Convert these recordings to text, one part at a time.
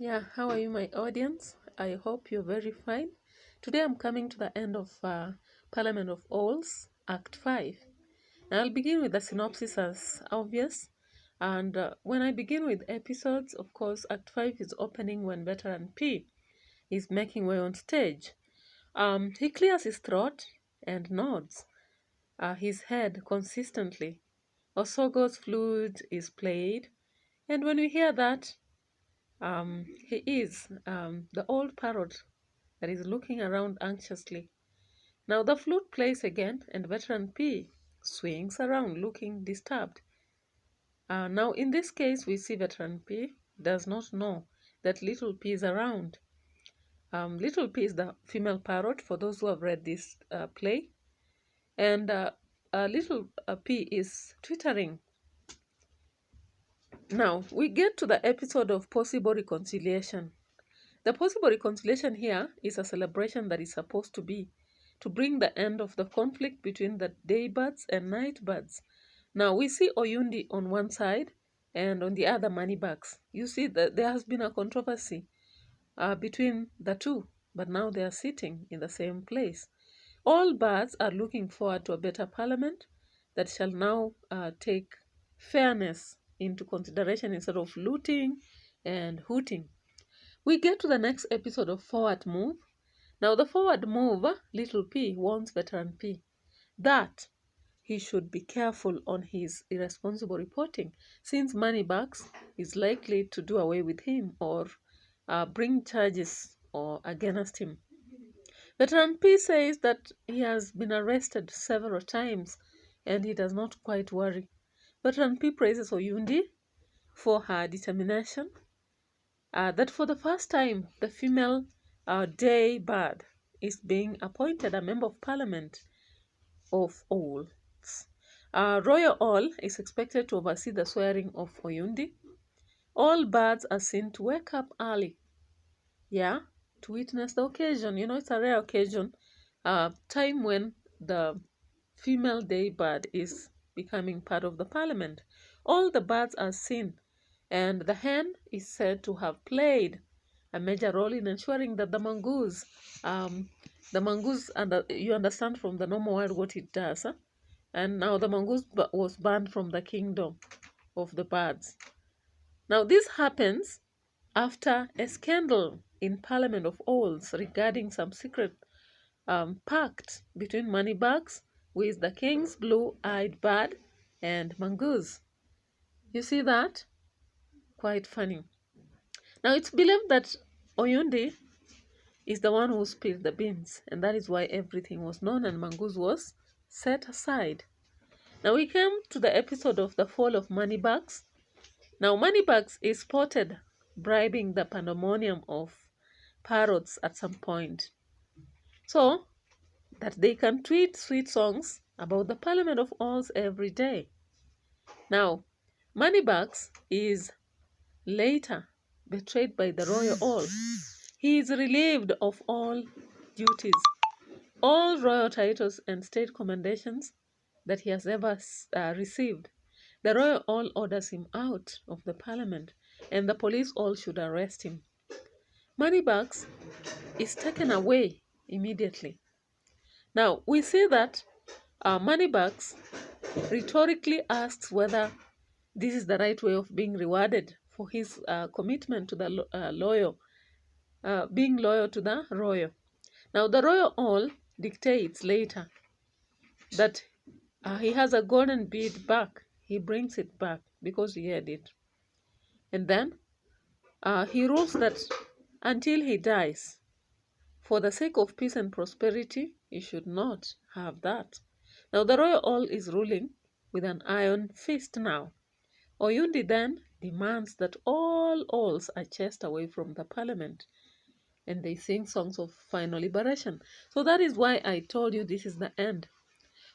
Yeah, how are you, my audience? I hope you're very fine. Today I'm coming to the end of Parliament of Owls, Act 5. And I'll begin with the synopsis as obvious. And when I begin with episodes, of course, Act 5 is opening when Veteran P is making way on stage. He clears his throat and nods his head consistently. Osogo's flute is played, and when we hear that, he is the old parrot that is looking around anxiously. Now the flute plays again, and Veteran P swings around looking disturbed. Now, in this case, we see Veteran P does not know that Little P is around. Little P is the female parrot, for those who have read this play. And Little P is twittering. Now, we get to the episode of possible reconciliation. The possible reconciliation here is a celebration that is supposed to be to bring the end of the conflict between the day birds and night birds. Now we see Oyundi on one side and on the other Moneybags. You see that there has been a controversy between the two, but now they are sitting in the same place. All birds are looking forward to a better parliament that shall now take fairness into consideration instead of looting and hooting. We get to the next episode of Forward Move. Now, the forward move, Little P warns Veteran P that he should be careful on his irresponsible reporting, since Moneybags is likely to do away with him or bring charges against him. Veteran P says that he has been arrested several times and he does not quite worry. Veteran P praises Oyundi for her determination that for the first time, the female day bird is being appointed a member of parliament of Owls. Royal Owl is expected to oversee the swearing of Oyundi. All birds are seen to wake up early, to witness the occasion. You know, it's a rare occasion, time when the female day bird is becoming part of the parliament. All the birds are seen, and the hen is said to have played a major role in ensuring that the mongoose, and you understand from the normal world what it does, and now the mongoose was banned from the kingdom of the birds. Now this happens after a scandal in Parliament of Owls regarding some secret pact between Moneybags with the king's blue-eyed bird and mongoose. You see that? Quite funny. Now it's believed that Oyundi is the one who spilled the beans, and that is why everything was known and mongoose was set aside. Now we come to the episode of the fall of Moneybags. Now Moneybags is spotted bribing the pandemonium of parrots at some point, so that they can tweet sweet songs about the Parliament of Owls every day. Now, Moneybags is later betrayed by the royal owl. He is relieved of all duties, all royal titles and state commendations that he has ever received. The royal owl orders him out of the parliament, and the police all should arrest him. Moneybags is taken away immediately. Now, we see that Moneybags rhetorically asks whether this is the right way of being rewarded for his commitment to the being loyal to the royal. Now, the royal owl dictates later that he has a golden bead back. He brings it back because he had it. And then he rules that until he dies, for the sake of peace and prosperity, he should not have that. Now, the royal owl is ruling with an iron fist now. Oyundi then demands that all owls are chased away from the parliament, and they sing songs of final liberation. So that is why I told you this is the end.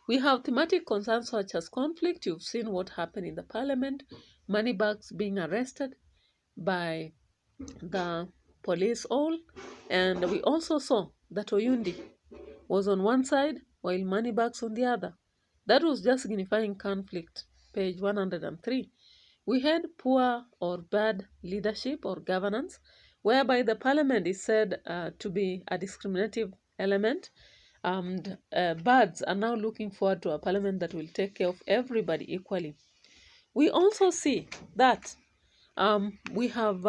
We have thematic concerns such as conflict. You've seen what happened in the parliament, Moneybags being arrested by the police owl, and we also saw that Oyundi was on one side while Moneybags on the other. That was just signifying conflict, page 103. We had poor or bad leadership or governance, whereby the parliament is said to be a discriminative element, and birds are now looking forward to a parliament that will take care of everybody equally. We also see that we have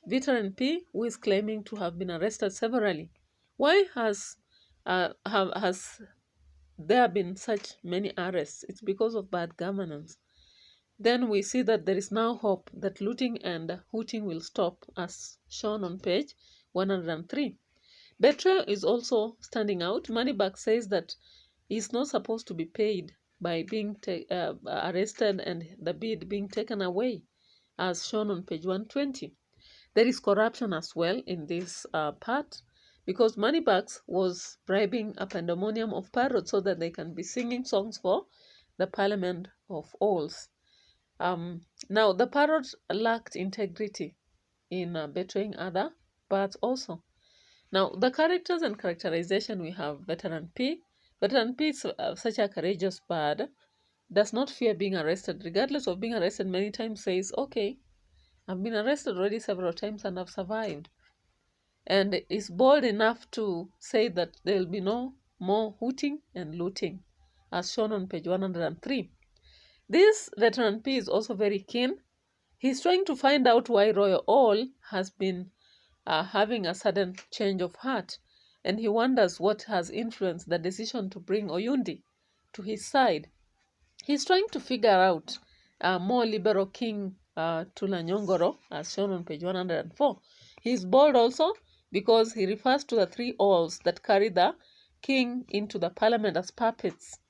Veteran P, who is claiming to have been arrested severally. Why has there been such many arrests? It's because of bad governance. Then we see that there is now hope that looting and hooting will stop, as shown on page 103. Betrayal is also standing out. Moneybags says that he's not supposed to be paid by being arrested and the bid being taken away, as shown on page 120. There is corruption as well in this part, because Moneybags was bribing a pandemonium of parrots so that they can be singing songs for the Parliament of Owls. Now, the parrot lacked integrity in betraying other birds also. Now, the characters and characterization, we have Veteran P. Veteran P is such a courageous bird, does not fear being arrested, regardless of being arrested many times, says, okay, I've been arrested already several times and I've survived. And is bold enough to say that there will be no more hooting and looting, as shown on page 103. This Veteran P is also very keen. He's trying to find out why Royal Owl has been having a sudden change of heart, and he wonders what has influenced the decision to bring Oyundi to his side. He's trying to figure out more liberal King Tula Nyongoro, as shown on page 104. He's bold also because he refers to the three owls that carry the king into the parliament as puppets.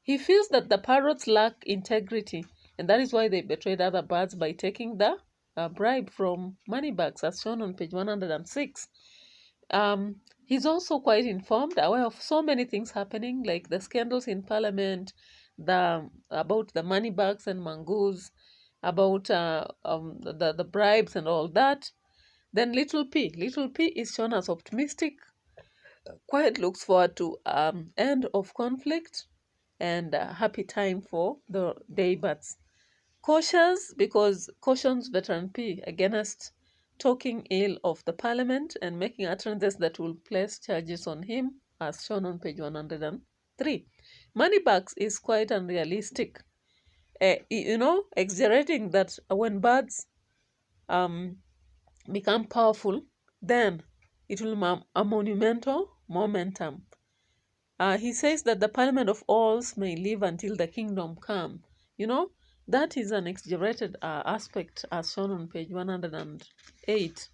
He feels that the parrots lack integrity, and that is why they betrayed other birds by taking the bribe from Moneybags, as shown on page 106. He's also quite informed, aware of so many things happening, like the scandals in Parliament, about the Moneybags and Mongoose, about the bribes and all that. Then Little P is shown as optimistic, quite looks forward to end of conflict and a happy time for the daybirds. Cautious because cautions Veteran P against talking ill of the parliament and making utterances that will place charges on him, as shown on page 103. Moneybags is quite unrealistic, exaggerating that when birds become powerful, then it will have a monumental momentum. He says that the Parliament of Owls may live until the kingdom come. That is an exaggerated aspect, as shown on page 108.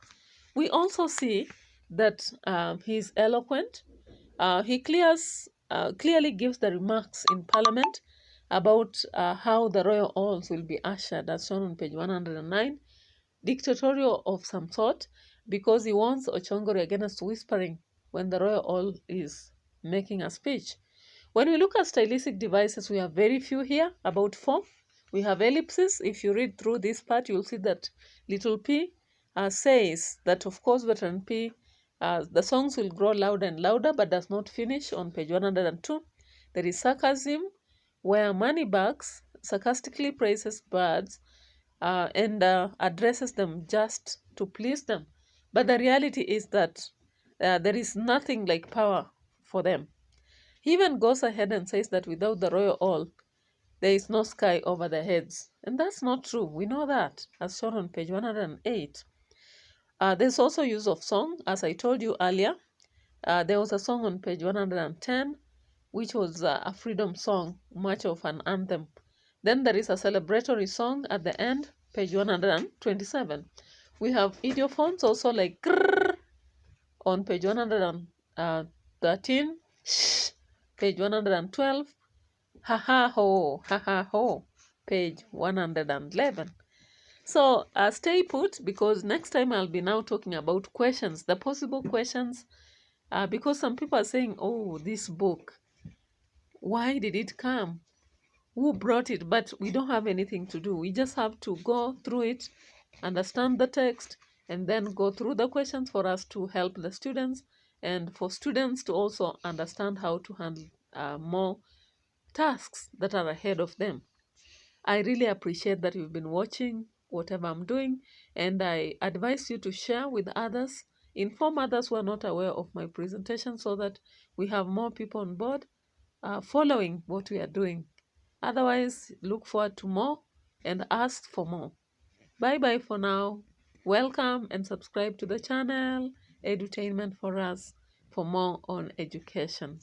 We also see that he is eloquent. He clearly gives the remarks in Parliament about how the royal owls will be ushered, as shown on page 109. Dictatorial of some sort, because he warns Ochongori against whispering when the royal owl is making a speech. When we look at stylistic devices, we have very few here, about 4. We have ellipses. If you read through this part, you'll see that Little P says that, of course, Veteran P, the songs will grow louder and louder, but does not finish on page 102. There is sarcasm, where Moneybags sarcastically praises birds and addresses them just to please them. But the reality is that there is nothing like power for them. He even goes ahead and says that without the royal owl, there is no sky over their heads. And that's not true. We know that, as shown on page 108. There's also use of song, as I told you earlier. There was a song on page 110, which was a freedom song, much of an anthem. Then there is a celebratory song at the end, page 127. We have idiophones also, like grrr on page 113, shh, page 112, ha ha ho, page 111. So stay put, because next time I'll be now talking about questions, the possible questions, because some people are saying, oh, this book, why did it come? Who brought it? But we don't have anything to do. We just have to go through it, understand the text, and then go through the questions for us to help the students, and for students to also understand how to handle more tasks that are ahead of them. I really appreciate that you've been watching. whatever I'm doing, and I advise you to share with others, inform others who are not aware of my presentation, so that we have more people on board following what we are doing. Otherwise, look forward to more and ask for more. Bye bye for now. Welcome and subscribe to the channel Edutainment for Us for more on education.